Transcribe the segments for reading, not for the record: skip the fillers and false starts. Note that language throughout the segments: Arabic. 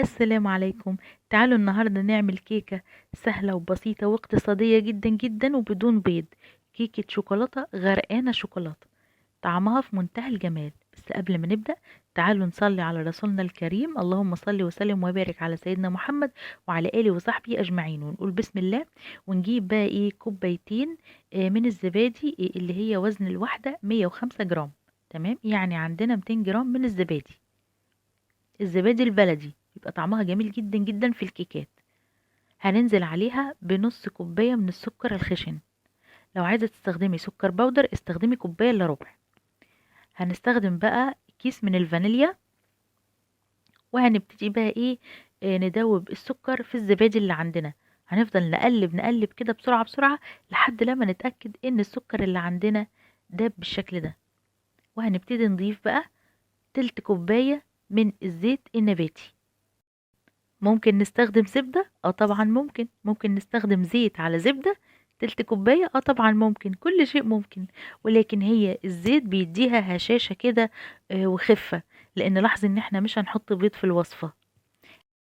السلام عليكم. تعالوا النهاردة نعمل كيكة سهلة وبسيطة واقتصادية جدا جدا وبدون بيض. كيكة شوكولاتة غرقانة شوكولاتة، طعمها في منتهى الجمال. بس قبل ما نبدأ تعالوا نصلي على رسولنا الكريم، اللهم صل وسلم وبارك على سيدنا محمد وعلى آله وصحبه أجمعين، ونقول بسم الله. ونجيب بقى كوبايتين من الزبادي، اللي هي وزن الواحدة 105 جرام. تمام، يعني عندنا 200 جرام من الزبادي البلدي، يبقى طعمها جميل جدا جدا في الكيكات. هننزل عليها بنص كوباية من السكر الخشن. لو عايزة تستخدمي سكر بودر استخدمي كوباية الا ربع. هنستخدم بقى كيس من الفانيليا، وهنبتدي بقى ندوب السكر في الزبادي اللي عندنا. هنفضل نقلب نقلب كده بسرعة بسرعة لحد لما نتأكد ان السكر اللي عندنا داب بالشكل ده. وهنبتدي نضيف بقى تلت كوباية من الزيت النباتي. ممكن نستخدم زبدة، طبعا ممكن نستخدم زيت على زبدة. تلت كوباية، طبعا ممكن، كل شيء ممكن. ولكن هي الزيت بيديها هشاشة كده وخفة، لان لاحظ ان احنا مش هنحط بيض في الوصفة.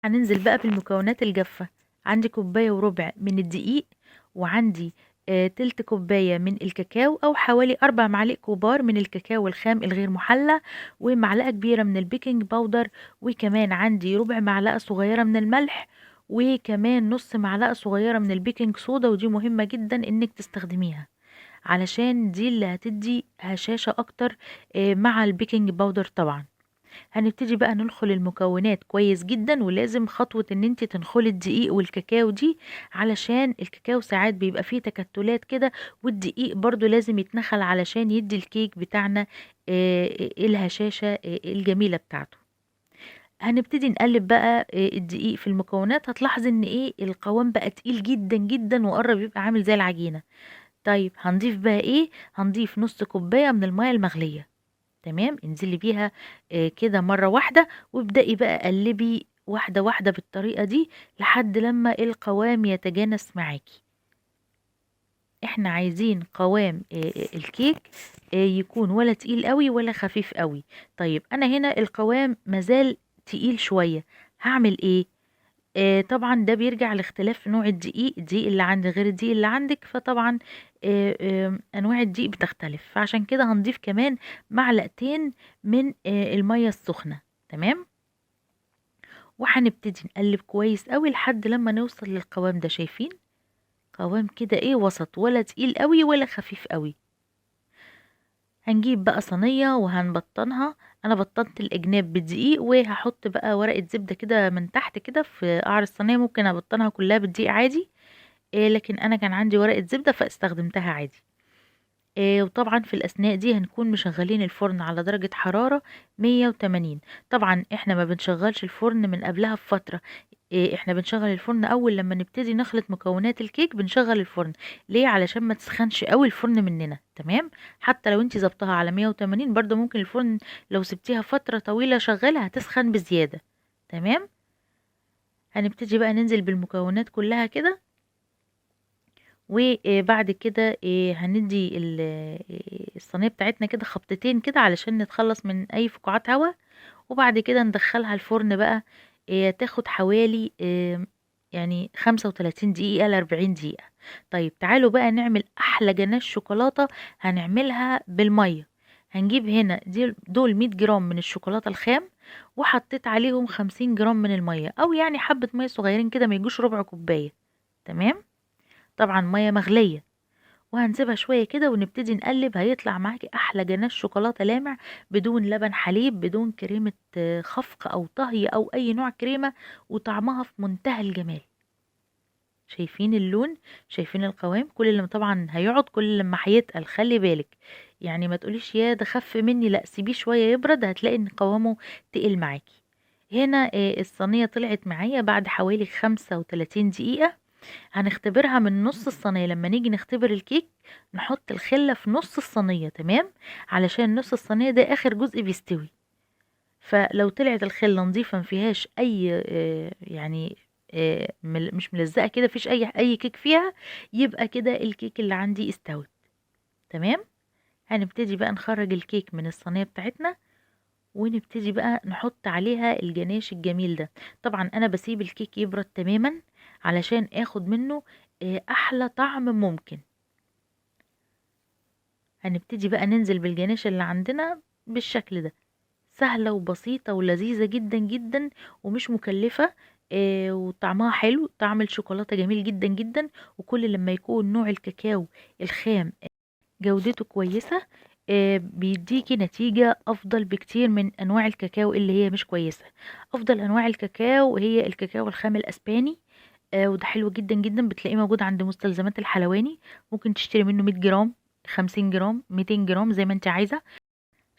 هننزل بقى بالمكونات الجافة. عندي كوباية وربع من الدقيق، وعندي تلت كوباية من الكاكاو أو حوالي 4 معالق كبار من الكاكاو الخام الغير محلى، ومعلقة كبيرة من البيكنج باودر، وكمان عندي ربع معلقة صغيرة من الملح، وكمان نص معلقة صغيرة من البيكنج صودا، ودي مهمة جدا انك تستخدميها علشان دي اللي هتدي هشاشة اكتر مع البيكنج باودر طبعا. هنبتدي بقى ننخل المكونات كويس جدا، ولازم خطوة ان انت تنخلي الدقيق والكاكاو دي، علشان الكاكاو ساعات بيبقى فيه تكتلات كده، والدقيق برضو لازم يتنخل علشان يدي الكيك بتاعنا الهشاشة الجميلة بتاعته. هنبتدي نقلب بقى الدقيق في المكونات. هتلاحظ ان القوام بقى تقيل جدا جدا وقرب يبقى عامل زي العجينة. طيب هنضيف بقى هنضيف نص كوباية من المية المغلية. تمام، انزلي بيها كده مرة واحدة، وابدأي بقى قلبي واحدة واحدة بالطريقة دي لحد لما القوام يتجانس معاكي. احنا عايزين قوام الكيك يكون ولا تقيل قوي ولا خفيف قوي. طيب انا هنا القوام مازال تقيل شوية، هعمل ايه؟ طبعا ده بيرجع لاختلاف نوع الدقيق اللي عندي غير الدقيق اللي عندك، فطبعا انواع الدقيق بتختلف، فعشان كده هنضيف كمان معلقتين من المية السخنة. تمام، وهنبتدي نقلب كويس قوي لحد لما نوصل للقوام ده. شايفين قوام كده وسط، ولا تقيل قوي ولا خفيف قوي. هنجيب بقى صينية وهنبطنها. انا بطنت الجناب بالدقيق، وهحط بقى ورقة زبدة كده من تحت كده في قعر الصينية. ممكن ابطنها كلها بالدقيق عادي، لكن انا كان عندي ورقة زبدة فاستخدمتها عادي. وطبعا في الأثناء دي هنكون مشغلين الفرن على درجة حرارة 180. طبعا احنا ما بنشغلش الفرن من قبلها بفترة. احنا بنشغل الفرن أول لما نبتدي نخلط مكونات الكيك بنشغل الفرن. ليه؟ علشان ما تسخنش قوي الفرن مننا. تمام، حتى لو انت ظبطها على 180 برضو ممكن الفرن لو سبتيها فترة طويلة شغالة هتسخن بزيادة. تمام، هنبتدي بقى ننزل بالمكونات كلها كده، وبعد كده هندي الصينية بتاعتنا كده خبطتين كده علشان نتخلص من اي فقاعات هواء. وبعد كده ندخلها الفرن بقى، تاخد حوالي يعني 35 دقيقة ل40 دقيقة. طيب تعالوا بقى نعمل احلى جناش شوكولاتة. هنعملها بالمية. هنجيب هنا دول 100 جرام من الشوكولاتة الخام، وحطيت عليهم 50 جرام من المية، او يعني حبة مية صغيرين كده ما يجوش ربع كوباية. تمام، طبعا مية مغلية. وهنسيبها شوية كده ونبتدي نقلب. هيطلع معاكي أحلى جناش شوكولاتة لامع، بدون لبن حليب، بدون كريمة خفق أو طهي أو أي نوع كريمة، وطعمها في منتهى الجمال. شايفين اللون؟ شايفين القوام؟ كل لما طبعا هيقعد كل لما هيتقل، خلي بالك. يعني ما تقوليش يا ده خف مني، لا سيبيه شوية يبرد هتلاقي ان قوامه تقل معاكي. هنا الصينية طلعت معايا بعد حوالي 35 دقيقة. هنختبرها من نص الصينية. لما نيجي نختبر الكيك نحط الخلة في نص الصينية. تمام، علشان نص الصينية ده آخر جزء بيستوي. فلو طلعت الخلة نظيفة مفيهاش أي يعني مش ملزقة كده، مفيش أي كيك فيها، يبقى كده الكيك اللي عندي استوت. تمام، هنبتدي بقى نخرج الكيك من الصينية بتاعتنا، ونبتدي بقى نحط عليها الجناش الجميل ده. طبعا انا بسيب الكيك يبرد تماما علشان اخد منه احلى طعم ممكن. هنبتدي بقى ننزل بالجناش اللي عندنا بالشكل ده. سهلة وبسيطة ولذيذة جدا جدا ومش مكلفة. وطعمها حلو، طعم الشوكولاتة جميل جدا جدا. وكل لما يكون نوع الكاكاو الخام جودته كويسة بيديكي نتيجة أفضل بكتير من أنواع الكاكاو اللي هي مش كويسة. أفضل أنواع الكاكاو هي الكاكاو الخام الأسباني. وده حلو جدا جدا، بتلاقيه موجود عند مستلزمات الحلواني. ممكن تشتري منه 100 جرام، 50 جرام، 200 جرام، زي ما انت عايزة.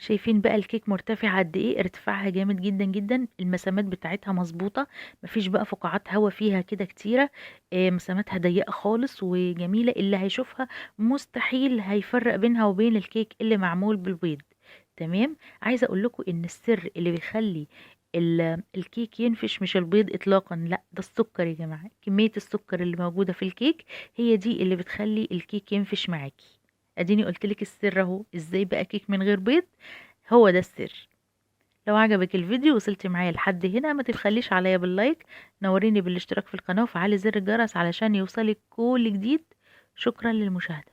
شايفين بقى الكيك مرتفع قد ايه؟ ارتفاعها جامد جدا جدا، المسامات بتاعتها مظبوطة، مفيش بقى فقاعات هوا فيها كده كتيرة. مساماتها ضيقة خالص وجميلة، اللي هيشوفها مستحيل هيفرق بينها وبين الكيك اللي معمول بالبيض. تمام. عايزة اقول لكم ان السر اللي بيخلي الكيك ينفش مش البيض اطلاقا، لا ده السكر يا جماعة. كمية السكر اللي موجودة في الكيك هي دي اللي بتخلي الكيك ينفش معاكي. اديني قلتلك السر اهو، ازاي بقى كيك من غير بيض. هو ده السر. لو عجبك الفيديو وصلت معايا لحد هنا ما تبخليش عليا باللايك، نوريني بالاشتراك في القناة وفعلي زر الجرس علشان يوصلك كل جديد. شكرا للمشاهدة.